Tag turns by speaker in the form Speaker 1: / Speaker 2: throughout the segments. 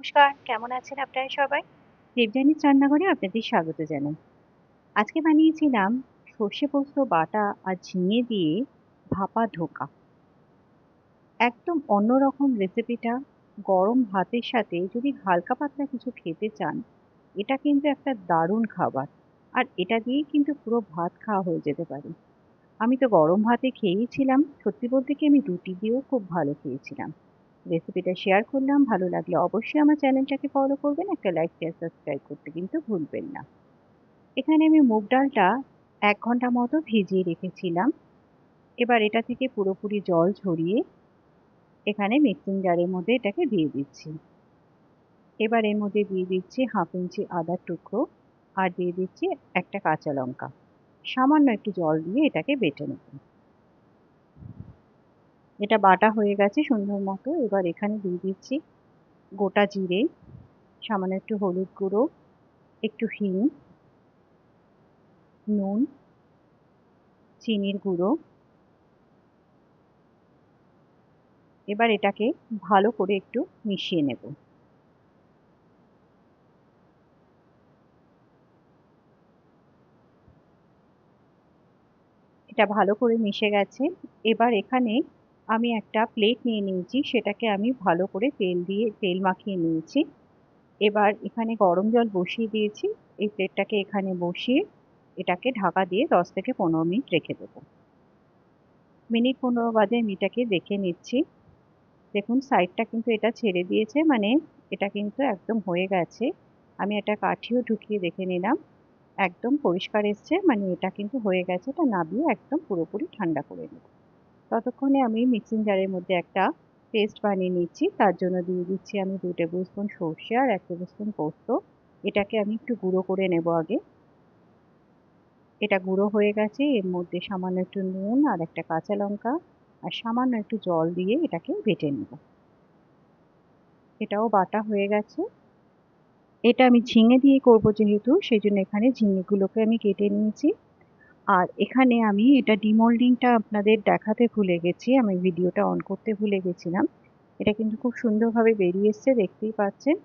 Speaker 1: নমস্কার, কেমন আছেন আপনারা সবাই? দেবযানীর রান্নাঘরে আপনাদের স্বাগত জানাই। আজকে বানিয়েছিলাম সর্ষে পোস্ত বাটা আর ঝিঙে দিয়ে ভাপা ধোকা। একদম অন্যরকম রেসিপিটা। গরম ভাতের সাথে যদি হালকা পাতলা কিছু খেতে চান, এটা কিন্তু একটা দারুণ খাবার। আর এটা দিয়েই কিন্তু পুরো ভাত খাওয়া হয়ে যেতে পারে। আমি তো গরম ভাতে খেয়েইছিলাম, সত্যি বলতে কি আমি রুটি দিয়েও খুব ভালো খেয়েছিলাম। রেসিপিটা শেয়ার করলাম, ভালো লাগলে অবশ্যই আমার চ্যানেলটাকে ফলো করবেন, একটা লাইক শেয়ার সাবস্ক্রাইব করতে কিন্তু ভুলবেন না। এখানে আমি মুগ ডালটা ১ ঘন্টা মতো ভিজিয়ে রেখেছিলাম। এবার এটা থেকে পুরোপুরি জল ঝরিয়ে এখানে মিক্সিং জারের মধ্যে এটাকে দিয়ে দিচ্ছি। এবার এর মধ্যে দিয়ে দিচ্ছি 1/2 ইঞ্চি আদার টুকরো আর দিয়ে দিচ্ছি একটা কাঁচা লঙ্কা। সামান্য একটু জল দিয়ে এটাকে বেটে নেব। এটা বাটা হয়ে গেছে সুন্দর মতো। এবার এখানে দিয়ে দিচ্ছি গোটা জিরে, সামান্য একটু হলুদ গুঁড়ো, একটু হিং, নুন, চিনির গুঁড়ো। এবার এটাকে ভালো করে একটু মিশিয়ে নেব। এটা ভালো করে মিশে গেছে। এবার এখানে আমি একটা প্লেট নিয়ে নিয়েছি, সেটাকে আমি ভালো করে তেল মাখিয়ে নিয়েছি। এবার এখানে গরম জল বসিয়ে দিয়েছি। এই প্লেটটাকে এখানে বসিয়ে এটাকে ঢাকা দিয়ে 10 থেকে 15 মিনিট রেখে দেবো। মিনিট 15 বাদে আমি এটাকে দেখে নিচ্ছি। দেখুন সাইডটা কিন্তু এটা ছেড়ে দিয়েছে, মানে এটা কিন্তু একদম হয়ে গেছে। আমি একটা কাঠিও ঢুকিয়ে দেখে নিলাম, একদম পরিষ্কার এসছে, মানে এটা কিন্তু হয়ে গেছে। এটা নামিয়ে একদম পুরোপুরি ঠান্ডা করে নেব। ততক্ষণে আমি মিক্সিং জারের মধ্যে একটা পেস্ট বানিয়ে নিচ্ছি। তার জন্য দিয়ে দিচ্ছি আমি 2 টেবিল স্পুন সর্ষে আর 1 টেবিল স্পুন পোস্ত। এটাকে আমি একটু গুঁড়ো করে নেব আগে। এটা গুঁড়ো হয়ে গেছে। এর মধ্যে সামান্য একটু নুন আর একটা কাঁচা লঙ্কা আর সামান্য একটু জল দিয়ে এটাকে বেটে নেব। এটাও বাটা হয়ে গেছে। এটা আমি ঝিঙে দিয়ে করব যেহেতু, সেই জন্য এখানে ঝিঙেগুলোকে আমি কেটে নিয়েছি। আর এখানে আমি এটা ডিমোল্ডিংটা আপনাদের দেখাতে ভুলে গেছি, আমি ভিডিওটা অন করতে ভুলে গেছিলাম। এটা কিন্তু খুব সুন্দরভাবে বেরিয়ে এসছে, দেখতেই পাচ্ছেন।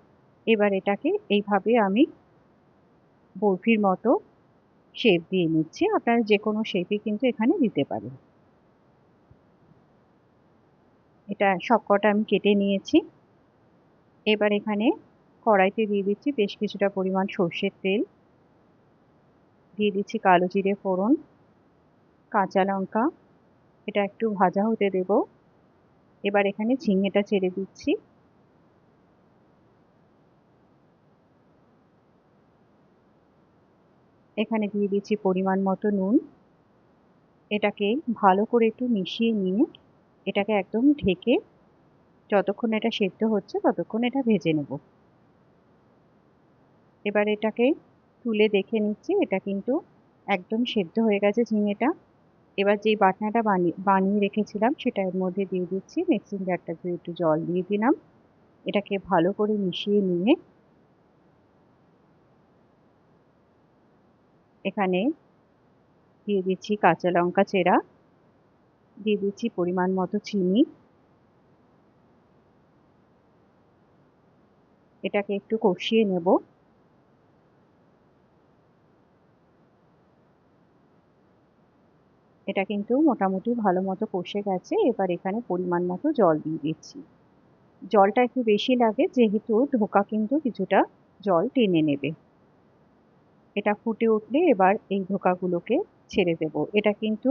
Speaker 1: এবার এটাকে এইভাবে আমি বরফির মতো শেপ দিয়ে নিচ্ছি। আপনারা যে কোনো শেপই কিন্তু এখানে দিতে পারেন। এটা সবকটা আমি কেটে নিয়েছি। এবার এখানে কড়াইতে দিয়ে দিচ্ছি বেশ কিছুটা পরিমাণ সর্ষের তেল, দিয়ে দিচ্ছি কালো জিরে ফোড়ন, কাঁচা লঙ্কা। এটা একটু ভাজা হতে দেব। এবার এখানে ঝিঙেটা ছেড়ে দিচ্ছি। এখানে দিয়ে দিচ্ছি পরিমাণ মতো নুন। এটাকে ভালো করে একটু মিশিয়ে নিয়ে এটাকে একদম ঢেকে যতক্ষণ এটা সেদ্ধ হচ্ছে ততক্ষণ এটা ভেজে নেব। এবার এটাকে তুলে দেখে নিচ্ছি, এটা কিন্তু একদম সেদ্ধ হয়ে গেছে ঝিঙেটা। এবার যেই বাটনাটা বানিয়ে রেখেছিলাম সেটা এর মধ্যে দিয়ে দিচ্ছি। মিক্সিং জারটা ধুয়ে একটু জল দিয়ে দিলাম। এটাকে ভালো করে মিশিয়ে নিয়ে এখানে দিয়ে দিচ্ছি কাঁচা লঙ্কা চেরা, দিয়ে দিচ্ছি পরিমাণ মতো চিনি। এটাকে একটু কষিয়ে নেব। এটা কিন্তু মোটামুটি ভালো মতো কষে গেছে। এবার এখানে পরিমাণ মতো জল দিয়ে দিচ্ছি। জলটা একটু বেশি লাগে যেহেতু ধোকা কিন্তু কিছুটা জল টেনে নেবে। এটা ফুটে উঠলে এবার এই ধোকাগুলোকে ছেড়ে দেব। এটা কিন্তু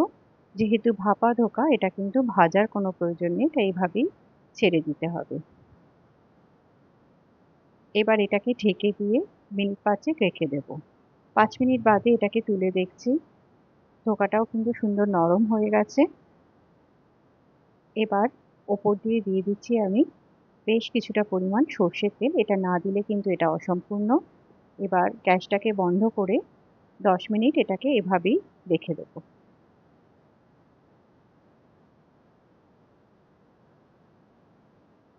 Speaker 1: যেহেতু ভাপা ধোকা, এটা কিন্তু ভাজার কোনো প্রয়োজন নেই, তাই এইভাবেই ছেড়ে দিতে হবে। এবার এটাকে ঢেকে দিয়ে মিনিট 5 রেখে দেব। 5 মিনিট বাদে এটাকে তুলে দেখছি, ধোকাটাও কিন্তু সুন্দর নরম হয়ে গেছে। এবার ওপর দিয়ে দিয়ে দিচ্ছি আমি বেশ কিছুটা পরিমাণ সর্ষের তেল। এটা না দিলে কিন্তু এটা অসম্পূর্ণ। এবার গ্যাসটাকে বন্ধ করে 10 মিনিট এটাকে এভাবেই রেখে দেবো।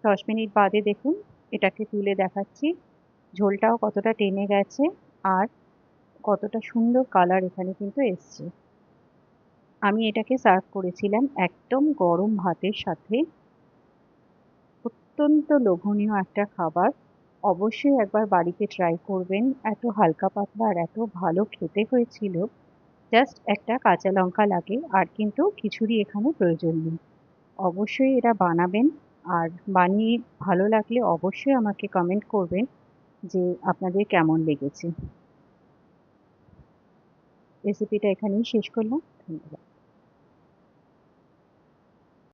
Speaker 1: 10 মিনিট বাদে দেখুন এটাকে তুলে দেখাচ্ছি, ঝোলটাও কতটা টেনে গেছে আর কতটা সুন্দর কালার এখানে কিন্তু এসছে। আমি এটাকে সার্ভ করেছিলাম একদম গরম ভাতের সাথে। অত্যন্ত লোভনীয় একটা খাবার। অবশ্যই একবার বাড়িতে ট্রাই করবেন। এত হালকা পাতলা আর এত ভালো খেতে হয়েছিল। জাস্ট একটা কাঁচা লঙ্কা লাগে, আর কিন্তু কিছুরই এখানে প্রয়োজন নেই। অবশ্যই এটা বানাবেন, আর বানিয়ে ভালো লাগলে অবশ্যই আমাকে কমেন্ট করবেন যে আপনাদের কেমন লেগেছে। রেসিপিটা এখানেই শেষ করলাম। ধন্যবাদ।